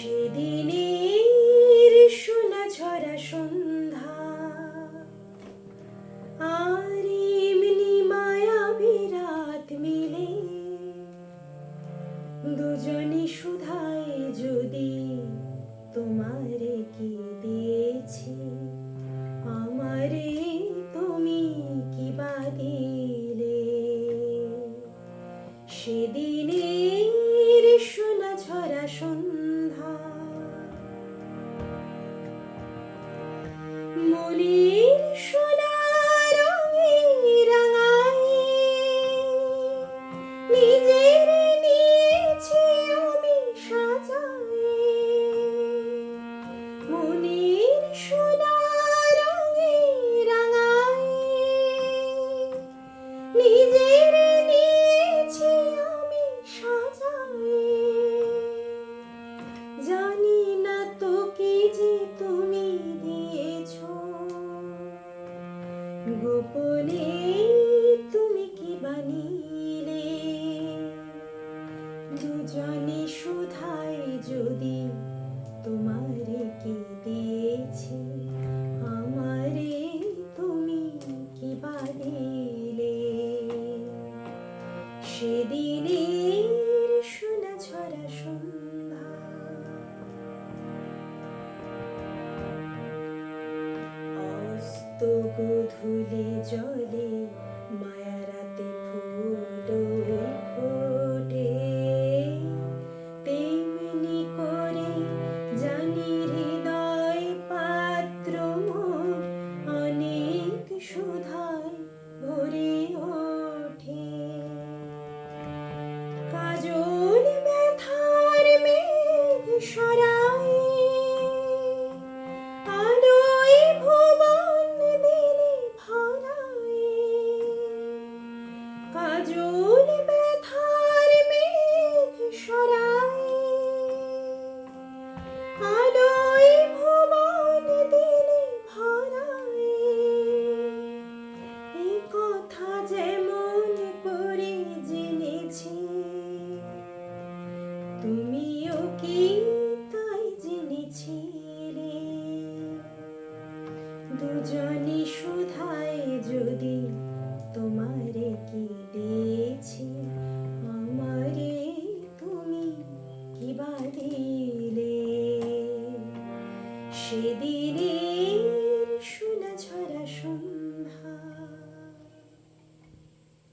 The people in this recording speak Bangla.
সেদিনের সোনা ঝরা সন্ধ্যা আর এমনি মায়াবী রাত মিলে দুজনে শুধায় যদি তোমারে কি দিয়েছি আমারে তুমি কি বা দিলে সেদিনের সোনা ঝরা সন্ধ্যা মনের সোনা রঙে রাঙায় নিজের নিয়েছি আমি সাজায় মনের সোনা রঙে রাঙায় নিজের নিয়েছি আমি সাজায় জানি না তো কি যে তুমি গোপনে তুমি কি বানিলে দুজনে শুধায় যদি তোমারে কি দিয়েছি আমারে তুমি কি বা দিলে সেদিনের সোনা ঝরা সন্ধ্যা গোধূলি জলে মায়ারাতে ফুল ফোটে তেমনি করে জানি হৃদয় পাত্র মোর অনেক সুধায় ভরে ওঠে কাজল ব্যথার মেঘ সরায় কাজল ব্যথার মেঘ সরায় আলোয় ভুবন দিলে ভরায় এই কথা যেমন করে জেনেছি তুমিও কি তাই জেনেছিলে দুজনে শুধায় যদি